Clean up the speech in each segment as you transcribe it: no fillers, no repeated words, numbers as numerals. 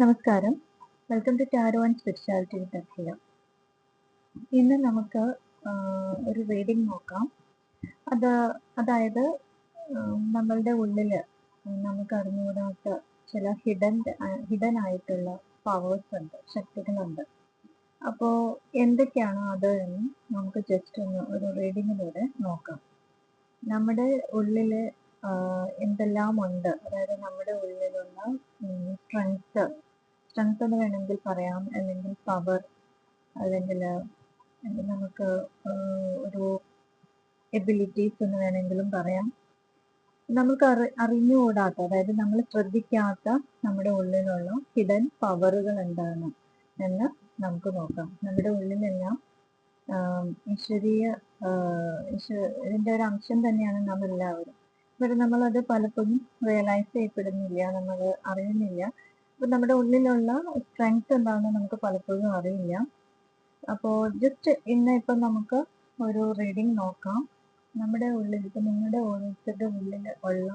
നമസ്കാരം. Welcome to tarot and spirituality with Akhila. ഇന്ന് നമുക്ക് ഒരു റീഡിംഗ് നോക്കാം. അതായത് നമ്മളുടെ ഉള്ളിൽ നമുക്ക് അറിഞ്ഞുകൂടാത്ത ചില ഹിഡൻ ആയിട്ടുള്ള പവേഴ്സ് ഉണ്ട്, ശക്തികളുണ്ട്. അപ്പോൾ എന്തൊക്കെയാണോ അത് എന്ന് നമുക്ക് ജസ്റ്റ് ഒന്ന് ഒരു റീഡിങ്ങിലൂടെ നോക്കാം. നമ്മുടെ ഉള്ളിൽ എന്തെല്ലാം ഉണ്ട്, അതായത് നമ്മുടെ ഉള്ളിലുള്ള സ്ട്രെങ്ത് എന്ന് വേണമെങ്കിൽ പറയാം, അല്ലെങ്കിൽ പവർ, അല്ലെങ്കിൽ നമുക്ക് ഒരു എബിലിറ്റീസ് എന്ന് വേണമെങ്കിലും പറയാം. നമുക്ക് അറിഞ്ഞുകൂടാത്ത, അതായത് നമ്മൾ ശ്രദ്ധിക്കാത്ത നമ്മുടെ ഉള്ളിലുള്ള ഹിഡൻ പവറുകൾ എന്താണ് എന്ന് നമുക്ക് നോക്കാം. നമ്മുടെ ഉള്ളിലെല്ലാം ഇതിന്റെ ഒരു അംശം തന്നെയാണ് നാം എല്ലാവരും. പക്ഷെ നമ്മളത് പലപ്പോഴും റിയലൈസ് ചെയ്യപ്പെടുന്നില്ല, നമ്മൾ അറിയുന്നില്ല. അപ്പൊ നമ്മുടെ ഉള്ളിലുള്ള സ്ട്രെങ്ത് എന്താണെന്ന് നമുക്ക് പലപ്പോഴും അറിയില്ല. അപ്പോൾ ജസ്റ്റ് ഇപ്പൊ നമുക്ക് ഒരു റീഡിംഗ് നോക്കാം. നമ്മുടെ ഉള്ളിൽ, ഇപ്പൊ നിങ്ങളുടെ ഓരോരുത്തരുടെ ഉള്ളിൽ ഉള്ള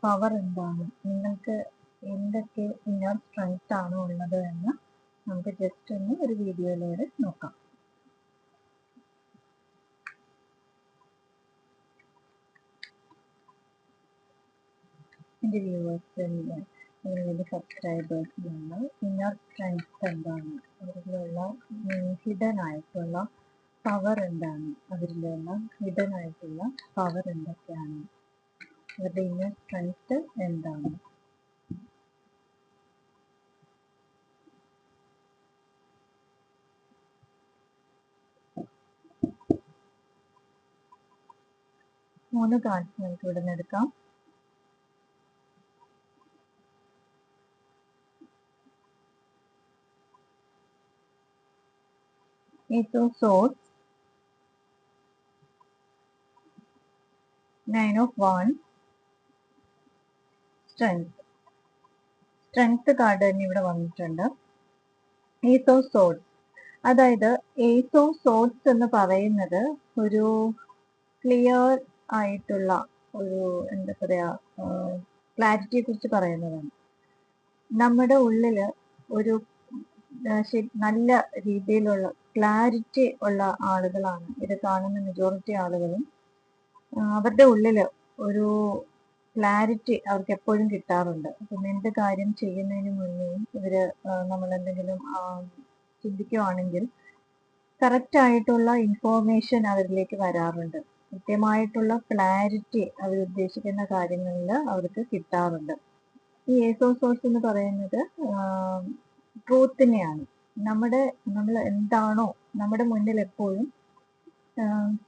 പവർ എന്താണ്, നിങ്ങൾക്ക് എന്തൊക്കെ ഇന്നർ സ്ട്രെങ്ത് ആണ് ഉള്ളത് എന്ന് നമുക്ക് ജസ്റ്റ് ഒന്ന് ഒരു വീഡിയോയിലൂടെ നോക്കാം. എൻ്റെ വ്യൂവേഴ്സിൻ്റെ സബ്സ്ക്രൈബേഴ്സിലുള്ള ഇന്നർ സ്ട്രെങ്ത് എന്താണ്, അവരിലുള്ള ഹിഡൻ ആയിട്ടുള്ള പവർ എന്താണ്, അവരിലുള്ള ഹിഡൻ ആയിട്ടുള്ള പവർ എന്തൊക്കെയാണ്, അവരുടെ ഇന്നർ സ്ട്രെങ്ത് എന്താണ്. മൂന്ന് കാർഡ്സ് നമുക്ക് ഇവിടെ നിന്ന് എടുക്കാം. Ace of Swords, Nine of Wands, strength card തന്നെ ഇവിടെ വന്നിട്ടുണ്ട്. Ace of Swords, അതായത് Ace of Swords എന്ന് പറയുന്നത് ഒരു ക്ലിയർ ആയിട്ടുള്ള ഒരു എന്താ പറയാ ക്ലാരിറ്റിയെ കുറിച്ച് പറയുന്നതാണ്. നമ്മുടെ ഉള്ളില് ഒരു നല്ല രീതിയിലുള്ള ക്ലാരിറ്റി ഉള്ള ആളുകളാണ് ഇത് കാണുന്ന മെജോറിറ്റി ആളുകളും. അവരുടെ ഉള്ളില് ഒരു ക്ലാരിറ്റി അവർക്ക് എപ്പോഴും കിട്ടാറുണ്ട്. അപ്പം എന്ത് കാര്യം ചെയ്യുന്നതിന് മുന്നേയും നമ്മൾ എന്തെങ്കിലും ചിന്തിക്കുവാണെങ്കിൽ കറക്റ്റ് ആയിട്ടുള്ള ഇൻഫോർമേഷൻ അവരിലേക്ക് വരാറുണ്ട്. കൃത്യമായിട്ടുള്ള ക്ലാരിറ്റി അവർ ഉദ്ദേശിക്കുന്ന കാര്യങ്ങളിൽ അവർക്ക് കിട്ടാറുണ്ട്. ഈ ഏസ് ഓഫ് സോഴ്സ് എന്ന് പറയുന്നത് ട്രൂത്തിനെയാണ്. നമ്മൾ എന്താണോ നമ്മുടെ മുന്നിൽ എപ്പോഴും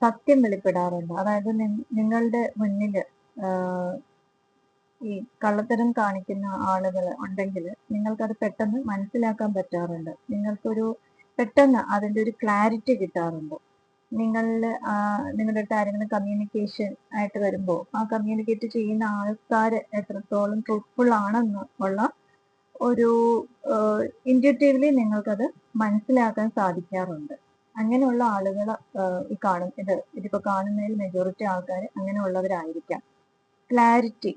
സത്യം വെളിപ്പെടാറുണ്ട്. അതായത് നിങ്ങളുടെ മുന്നിൽ ഈ കള്ളത്തരം കാണിക്കുന്ന ആളുകൾ ഉണ്ടെങ്കിൽ നിങ്ങൾക്കത് പെട്ടെന്ന് മനസ്സിലാക്കാൻ പറ്റാറുണ്ട്. നിങ്ങൾക്കൊരു പെട്ടെന്ന് അതിൻ്റെ ഒരു ക്ലാരിറ്റി കിട്ടാറുണ്ട്. നിങ്ങളുടെ അടുത്ത് ആരെങ്കിലും കമ്മ്യൂണിക്കേഷൻ ആയിട്ട് വരുമ്പോൾ ആ കമ്മ്യൂണിക്കേറ്റ് ചെയ്യുന്ന ആൾക്കാർ എത്രത്തോളം ട്രൂത്ത്ഫുൾ ആണെന്ന് ഉള്ള ഒരു ഇൻറ്റ്യൂട്ടീവ്ലി നിങ്ങൾക്കത് മനസ്സിലാക്കാൻ സാധിക്കാറുണ്ട്. അങ്ങനെയുള്ള ആളുകൾ ഇതിപ്പോ കാണുന്നതിൽ മെജോറിറ്റി ആൾക്കാർ അങ്ങനെയുള്ളവരായിരിക്കാം. ക്ലാരിറ്റി,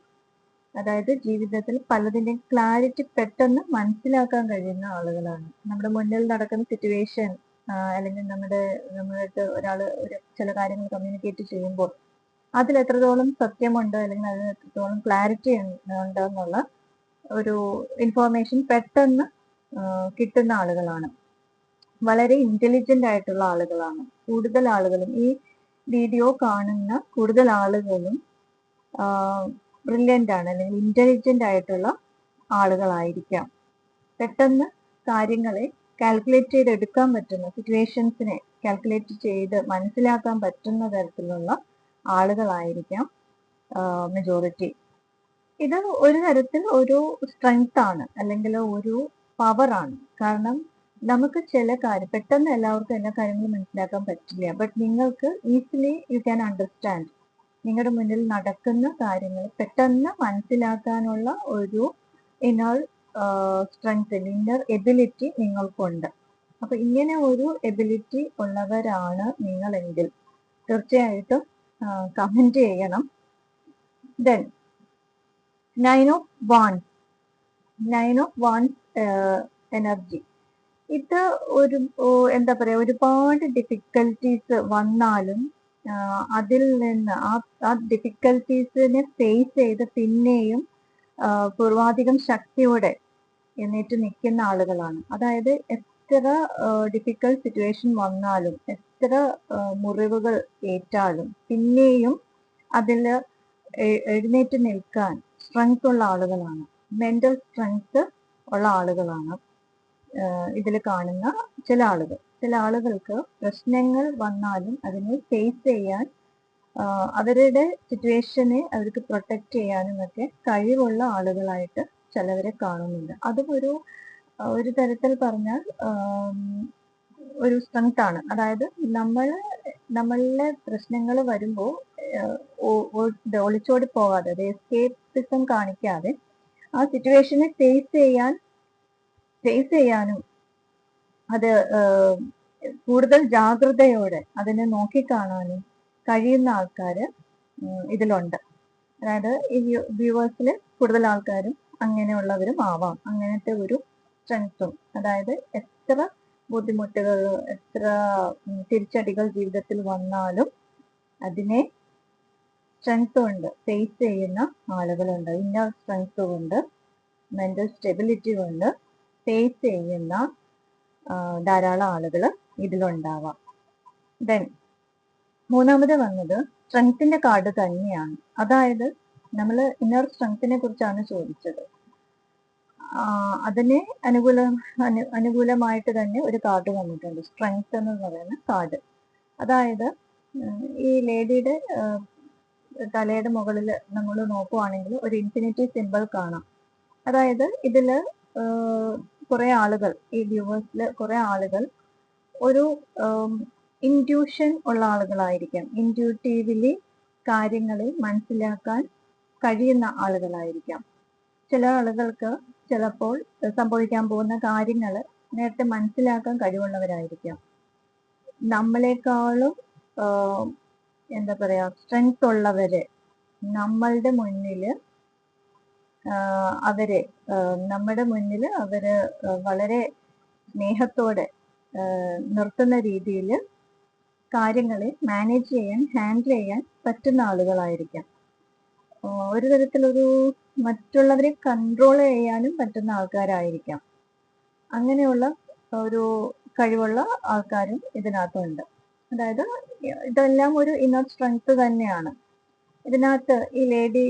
അതായത് ജീവിതത്തിൽ പലതിൻ്റെയും ക്ലാരിറ്റി പെട്ടെന്ന് മനസ്സിലാക്കാൻ കഴിയുന്ന ആളുകളാണ്. നമ്മുടെ മുന്നിൽ നടക്കുന്ന സിറ്റുവേഷൻ അല്ലെങ്കിൽ നമ്മളായിട്ട് ഒരാൾ ചില കാര്യങ്ങൾ കമ്മ്യൂണിക്കേറ്റ് ചെയ്യുമ്പോൾ അതിൽ എത്രത്തോളം സത്യമുണ്ട് അല്ലെങ്കിൽ അതിന് എത്രത്തോളം ക്ലാരിറ്റി ഉണ്ടെന്നുള്ള ഒരു ഇൻഫോർമേഷൻ പെട്ടെന്ന് കിട്ടുന്ന ആളുകളാണ്. വളരെ ഇന്റലിജന്റ് ആയിട്ടുള്ള ആളുകളാണ് കൂടുതൽ ആളുകളും. ഈ വീഡിയോ കാണുന്ന കൂടുതൽ ആളുകളും ബ്രില്യൻ്റ് ആണ് അല്ലെങ്കിൽ ഇന്റലിജന്റ് ആയിട്ടുള്ള ആളുകളായിരിക്കാം. പെട്ടെന്ന് കാര്യങ്ങളെ കാൽക്കുലേറ്റ് ചെയ്ത് എടുക്കാൻ പറ്റുന്ന, സിറ്റുവേഷൻസിനെ കാൽക്കുലേറ്റ് ചെയ്ത് മനസ്സിലാക്കാൻ പറ്റുന്ന തരത്തിലുള്ള ആളുകളായിരിക്കാം മെജോറിറ്റി. ഇത് ഒരു തരത്തിൽ ഒരു സ്ട്രെങ്ത് ആണ് അല്ലെങ്കിൽ ഒരു പവറാണ്. കാരണം നമുക്ക് ചില കാര്യം പെട്ടെന്ന് എല്ലാവർക്കും എല്ലാ കാര്യങ്ങളും മനസ്സിലാക്കാൻ പറ്റില്ല. ബട്ട് നിങ്ങൾക്ക് ഈസിലി യു ക്യാൻ അണ്ടർസ്റ്റാൻഡ്. നിങ്ങളുടെ മുന്നിൽ നടക്കുന്ന കാര്യങ്ങൾ പെട്ടെന്ന് മനസ്സിലാക്കാനുള്ള ഒരു ഇന്നർ സ്ട്രെങ്ത്, ഇന്നർ എബിലിറ്റി നിങ്ങൾക്കുണ്ട്. അപ്പൊ ഇങ്ങനെ ഒരു എബിലിറ്റി ഉള്ളവരാണ് നിങ്ങളെങ്കിൽ തീർച്ചയായിട്ടും കമന്റ് ചെയ്യണം. Then 9 of Wands, 9 of wands energy. ഇത് എന്താ പറയാ, ഒരുപാട് ഡിഫിക്കൽട്ടീസ് വന്നാലും അതിൽ നിന്ന് ആ ഡിഫിക്കൽട്ടീസിനെ ഫേസ് ചെയ്ത് പിന്നെയും പൂർവാധികം ശക്തിയോടെ എണീറ്റ് നിൽക്കുന്ന ആളുകളാണ്. അതായത് എത്ര ഡിഫിക്കൽട്ട് സിറ്റുവേഷൻ വന്നാലും, എത്ര മുറിവുകൾ ഏറ്റാലും പിന്നെയും അതിൽ എഴുന്നേറ്റ് നിൽക്കാൻ സ്ട്രെങ്ത് ഉള്ള ആളുകളാണ്, മെന്റൽ സ്ട്രെങ്ത് ഉള്ള ആളുകളാണ് ഇതിൽ കാണുന്ന ചില ആളുകൾ. ചില ആളുകൾക്ക് പ്രശ്നങ്ങൾ വന്നാലും അതിനെ ഫേസ് ചെയ്യാൻ, അവരുടെ സിറ്റുവേഷനെ അവർക്ക് പ്രൊട്ടക്ട് ചെയ്യാനും ഒക്കെ കഴിവുള്ള ആളുകളായിട്ട് ചിലവരെ കാണുന്നുണ്ട്. അതും ഒരു തരത്തിൽ പറഞ്ഞാൽ ഒരു സ്ട്രെങ്ത് ആണ്. അതായത് നമ്മളിലെ പ്രശ്നങ്ങൾ വരുമ്പോൾ ഒളിച്ചോടി പോകാതെ, എസ്കേപ്പിസം കാണിക്കാതെ ആ സിറ്റുവേഷനെ ഫേസ് ചെയ്യാനും അത് കൂടുതൽ ജാഗ്രതയോടെ അതിനെ നോക്കിക്കാണാനും കഴിയുന്ന ആൾക്കാര് ഇതിലുണ്ട്. അതായത് ഈ വ്യൂവേഴ്സിൽ കൂടുതൽ ആൾക്കാരും അങ്ങനെയുള്ളവരും ആവാം. അങ്ങനത്തെ ഒരു സ്ട്രെങ്ത്തും, അതായത് എത്ര ബുദ്ധിമുട്ടുകൾ, എത്ര തിരിച്ചടികൾ ജീവിതത്തിൽ വന്നാലും അതിനെ സ്ട്രെങ്ത് കൊണ്ട് ഫേസ് ചെയ്യുന്ന ആളുകളുണ്ട്. ഇന്നർ സ്ട്രെങ്ത് കൊണ്ട്, മെന്റൽ സ്റ്റെബിലിറ്റി കൊണ്ട് ഫേസ് ചെയ്യുന്ന ധാരാളം ആളുകൾ ഇതിലുണ്ടാവാം. ദെൻ മൂന്നാമത് വന്നത് സ്ട്രെങ്ത്തിന്റെ കാർഡ് തന്നെയാണ്. അതായത് നമ്മൾ ഇന്നർ സ്ട്രെങ്ത്തിനെ കുറിച്ചാണ് ചോദിച്ചത്. അതിനെ അനുകൂലമായിട്ട് തന്നെ ഒരു കാർഡ് വന്നിട്ടുണ്ട്, സ്ട്രെങ്ത് എന്ന് പറയുന്ന കാർഡ്. അതായത് ഈ ലേഡിയുടെ തലയുടെ മുകളിൽ നമ്മൾ നോക്കുവാണെങ്കിൽ ഒരു ഇൻഫിനിറ്റി സിമ്പിൾ കാണാം. അതായത് ഇതില് കുറെ ആളുകൾ, ഈ വ്യൂവേഴ്സിൽ കുറെ ആളുകൾ ഒരു ഇൻറ്റ്യൂഷൻ ഉള്ള ആളുകളായിരിക്കാം. ഇൻറ്റ്യൂട്ടീവ്ലി കാര്യങ്ങളെ മനസ്സിലാക്കാൻ കഴിയുന്ന ആളുകളായിരിക്കാം. ചില ആളുകൾക്ക് ചിലപ്പോൾ സംഭവിക്കാൻ പോകുന്ന കാര്യങ്ങൾ നേരത്തെ മനസ്സിലാക്കാൻ കഴിവുള്ളവരായിരിക്കാം. നമ്മളെക്കാളും എന്താ പറയാ, സ്ട്രെങ്ത് ഉള്ളവര് നമ്മളുടെ മുന്നില് നമ്മുടെ മുന്നിൽ അവര് വളരെ സ്നേഹത്തോടെ നിർത്തുന്ന രീതിയിൽ കാര്യങ്ങളെ മാനേജ് ചെയ്യാൻ, ഹാൻഡിൽ ചെയ്യാൻ പറ്റുന്ന ആളുകളായിരിക്കാം. ഒരു തരത്തിലൊരു മറ്റുള്ളവരെ കൺട്രോൾ ചെയ്യാനും പറ്റുന്ന ആൾക്കാരായിരിക്കാം. അങ്ങനെയുള്ള ഒരു കഴിവുള്ള ആൾക്കാരും ഇതിനകത്തുണ്ട്. അതായത് ഇതെല്ലാം ഒരു ഇന്നർ സ്ട്രെങ്ത് തന്നെയാണ്. ഇതിനകത്ത് ഈ ലേഡി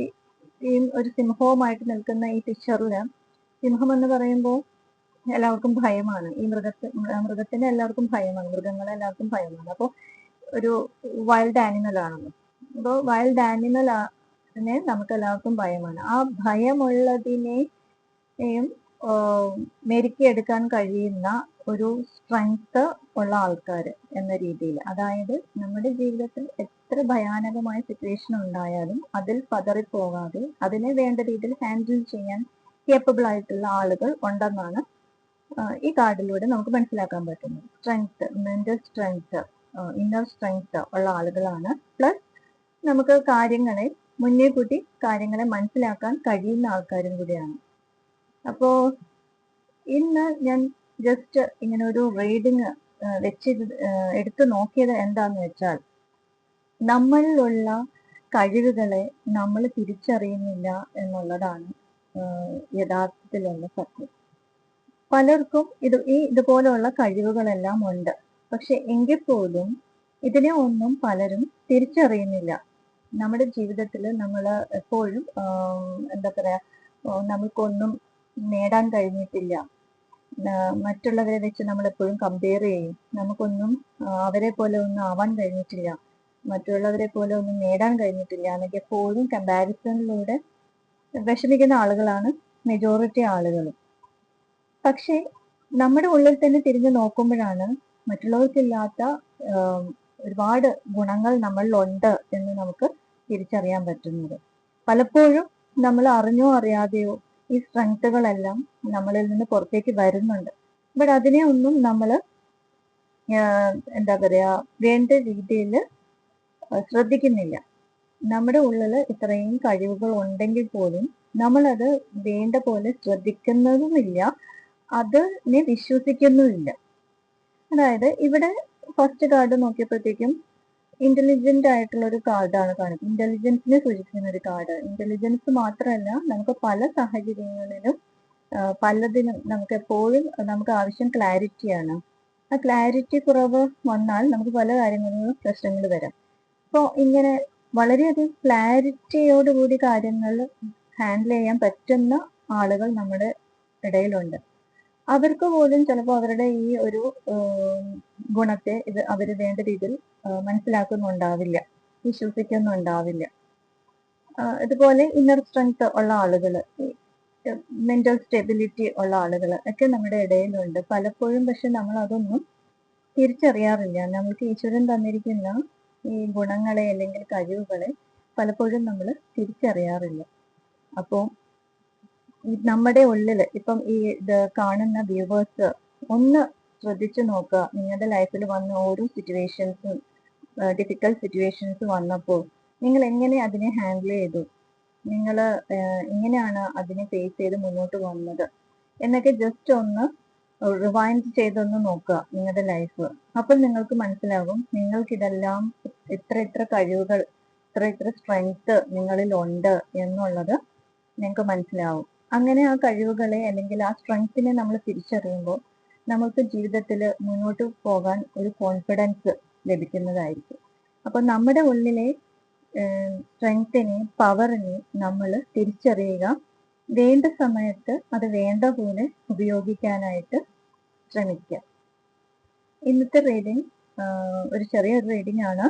ഒരു സിംഹവുമായിട്ട് നിൽക്കുന്ന ഈ പിക്ചറില്, സിംഹം എന്ന് പറയുമ്പോൾ എല്ലാവർക്കും ഭയമാണ്. ഈ മൃഗത്തിന് എല്ലാവർക്കും ഭയമാണ്, മൃഗങ്ങളെ എല്ലാവർക്കും ഭയമാണ്. അപ്പോൾ ഒരു വൈൽഡ് ആനിമൽ ആണല്ലോ. അപ്പോൾ വൈൽഡ് ആനിമലിനെ നമുക്ക് എല്ലാവർക്കും ഭയമാണ്. ആ ഭയമുള്ളതിനെയും മെരുക്കിയെടുക്കാൻ കഴിയുന്ന ഒരു സ്ട്രെങ്ത് ഉള്ള ആൾക്കാർ എന്ന രീതിയിൽ, അതായത് നമ്മുടെ ജീവിതത്തിൽ എത്ര ഭയാനകമായ സിറ്റുവേഷൻ ഉണ്ടായാലും അതിൽ പതറിപ്പോകാതെ അതിനെ വേണ്ട രീതിയിൽ ഹാൻഡിൽ ചെയ്യാൻ കേപ്പബിൾ ആയിട്ടുള്ള ആളുകൾ ഉണ്ടെന്നാണ് ഈ കാർഡിലൂടെ നമുക്ക് മനസ്സിലാക്കാൻ പറ്റുന്നത്. Strength, mental strength, inner strength ഉള്ള ആളുകളാണ്. പ്ലസ് നമുക്ക് കാര്യങ്ങളെ മുന്നേ കൂട്ടി കാര്യങ്ങളെ മനസ്സിലാക്കാൻ കഴിയുന്ന ആൾക്കാരും കൂടിയാണ്. അപ്പോ ഇന്ന് ഞാൻ ജസ്റ്റ് ഇങ്ങനെ ഒരു റീഡിങ് വെച്ച് എടുത്തു നോക്കിയത് എന്താന്ന് വെച്ചാൽ, നമ്മളിലുള്ള കഴിവുകളെ നമ്മൾ തിരിച്ചറിയുന്നില്ല എന്നുള്ളതാണ് യഥാർത്ഥത്തിലുള്ള സത്യം. പലർക്കും ഇതുപോലുള്ള കഴിവുകളെല്ലാം ഉണ്ട്. പക്ഷെ എങ്കിൽ പോലും ഇതിനെ ഒന്നും പലരും തിരിച്ചറിയുന്നില്ല. നമ്മുടെ ജീവിതത്തിൽ നമ്മൾ എപ്പോഴും എന്താ പറയാ, നമുക്കൊന്നും നേടാൻ കഴിഞ്ഞിട്ടില്ല, മറ്റുള്ളവരെ വെച്ച് നമ്മൾ എപ്പോഴും കമ്പയർ ചെയ്യും, നമുക്കൊന്നും അവരെ പോലെ ഒന്നും ആവാൻ കഴിഞ്ഞിട്ടില്ല, മറ്റുള്ളവരെ പോലെ ഒന്നും നേടാൻ കഴിഞ്ഞിട്ടില്ല എന്നൊക്കെ എപ്പോഴും കമ്പാരിസണിലൂടെ വിഷമിക്കുന്ന ആളുകളാണ് മെജോറിറ്റി ആളുകളും. പക്ഷെ നമ്മുടെ ഉള്ളിൽ തന്നെ തിരിഞ്ഞു നോക്കുമ്പോഴാണ് മറ്റുള്ളവർക്കില്ലാത്ത ഒരുപാട് ഗുണങ്ങൾ നമ്മളിലുണ്ട് എന്ന് നമുക്ക് തിരിച്ചറിയാൻ പറ്റുന്നത്. പലപ്പോഴും നമ്മൾ അറിഞ്ഞോ അറിയാതെയോ ഈ സ്ട്രെങ്ത്തുകളെല്ലാം നമ്മളിൽ നിന്ന് പുറത്തേക്ക് വരുന്നുണ്ട്. ബട്ട് അതിനെ ഒന്നും നമ്മൾ എന്താ പറയാ, വേണ്ട രീതിയിൽ ശ്രദ്ധിക്കുന്നില്ല. നമ്മുടെ ഉള്ളിൽ ഇത്രയും കഴിവുകൾ ഉണ്ടെങ്കിൽ പോലും നമ്മളത് വേണ്ട പോലെ ശ്രദ്ധിക്കുന്നതുമില്ല, അതിനെ വിശ്വസിക്കുന്നുമില്ല. അതായത് ഇവിടെ ഫസ്റ്റ് കാർഡ് നോക്കിയപ്പോഴത്തേക്കും ഇന്റലിജന്റ് ആയിട്ടുള്ള ഒരു കാർഡാണ് കാണിക്കുന്നത്. ഇന്റലിജൻസിനെ സൂചിപ്പിക്കുന്ന ഒരു കാർഡ്. ഇന്റലിജൻസ് മാത്രമല്ല, നമുക്ക് പല സാഹചര്യങ്ങളിലും പലതിനും നമുക്ക് എപ്പോഴും നമുക്ക് ആവശ്യം ക്ലാരിറ്റിയാണ്. ആ ക്ലാരിറ്റി കുറവ് വന്നാൽ നമുക്ക് പല കാര്യങ്ങളിലും പ്രശ്നങ്ങൾ വരാം. അപ്പോൾ ഇങ്ങനെ വളരെയധികം ക്ലാരിറ്റിയോടുകൂടി കാര്യങ്ങൾ ഹാൻഡിൽ ചെയ്യാൻ പറ്റുന്ന ആളുകൾ നമ്മുടെ ഇടയിലുണ്ട്. അവർക്ക് പോലും ചിലപ്പോൾ അവരുടെ ഈ ഒരു ഗുണത്തെ അവർ വേണ്ട രീതിയിൽ മനസ്സിലാക്കുന്നുണ്ടാവില്ല, വിശ്വസിക്കുന്നുണ്ടാവില്ല. ഇതുപോലെ ഇന്നർ സ്ട്രെങ്ത് ഉള്ള ആളുകൾ, മെന്റൽ സ്റ്റെബിലിറ്റി ഉള്ള ആളുകൾ ഒക്കെ നമ്മുടെ ഇടയിലുണ്ട് പലപ്പോഴും. പക്ഷെ നമ്മൾ അതൊന്നും തിരിച്ചറിയാറില്ല. നമുക്ക് ഈശ്വരൻ തന്നിരിക്കുന്ന ഈ ഗുണങ്ങളെ അല്ലെങ്കിൽ കഴിവുകളെ പലപ്പോഴും നമ്മൾ തിരിച്ചറിയാറില്ല. അപ്പോൾ നമ്മുടെ ഉള്ളിൽ ഇപ്പം ഈ ഇത് കാണുന്ന വ്യൂവേഴ്സ് ഒന്ന് ശ്രദ്ധിച്ചു നോക്കുക. നിങ്ങളുടെ ലൈഫിൽ വന്ന ഓരോ സിറ്റുവേഷൻസും, ഡിഫിക്കൽട്ട് സിറ്റുവേഷൻസ് വന്നപ്പോൾ നിങ്ങൾ എങ്ങനെ അതിനെ ഹാൻഡിൽ ചെയ്തു, നിങ്ങൾ എങ്ങനെയാണ് അതിനെ ഫേസ് ചെയ്ത് മുന്നോട്ട് വന്നത് എന്നൊക്കെ ജസ്റ്റ് ഒന്ന് റിവൈൻഡ് ചെയ്തൊന്ന് നോക്കുക നിങ്ങളുടെ ലൈഫ്. അപ്പോൾ നിങ്ങൾക്ക് മനസ്സിലാകും നിങ്ങൾക്കിതെല്ലാം ഇത്ര കഴിവുകൾ, ഇത്ര സ്ട്രെങ്ത് നിങ്ങളിൽ ഉണ്ട് എന്നുള്ളത് നിങ്ങൾക്ക് മനസ്സിലാവും. അങ്ങനെ ആ കഴിവുകളെ അല്ലെങ്കിൽ ആ സ്ട്രെങ്ത്തിനെ നമ്മൾ തിരിച്ചറിയുമ്പോൾ നമുക്ക് ജീവിതത്തിൽ മുന്നോട്ട് പോകാൻ ഒരു കോൺഫിഡൻസ് ലഭിക്കുന്നതായിരിക്കും. അപ്പോൾ നമ്മുടെ ഉള്ളിലെ സ്ട്രെങ്ത്തിനെ, പവറിനെ നമ്മൾ തിരിച്ചറിയുക, വേണ്ട സമയത്ത് അത് വേണ്ട പോലെ ഉപയോഗിക്കാനായിട്ട് ശ്രമിക്കുക. ഇന്നത്തെ റീഡിങ് ഒരു ചെറിയൊരു റീഡിംഗ് ആണ്.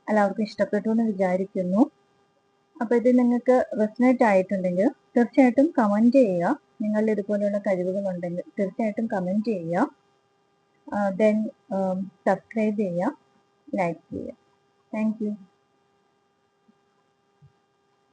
എല്ലാവർക്കും ഇഷ്ടപ്പെട്ടു എന്ന് വിചാരിക്കുന്നു. അപ്പോൾ ഇത് നിങ്ങൾക്ക് റെസനേറ്റ് ആയിട്ടുണ്ടെങ്കിൽ തീർച്ചയായിട്ടും കമൻറ്റ് ചെയ്യുക. നിങ്ങളുടെ ഇതുപോലെയുള്ള കഴിവുകൾ ഉണ്ടെങ്കിൽ തീർച്ചയായിട്ടും കമൻറ്റ് ചെയ്യുക. ദെൻ സബ്സ്ക്രൈബ് ചെയ്യുക, ലൈക്ക് ചെയ്യുക. Thank you.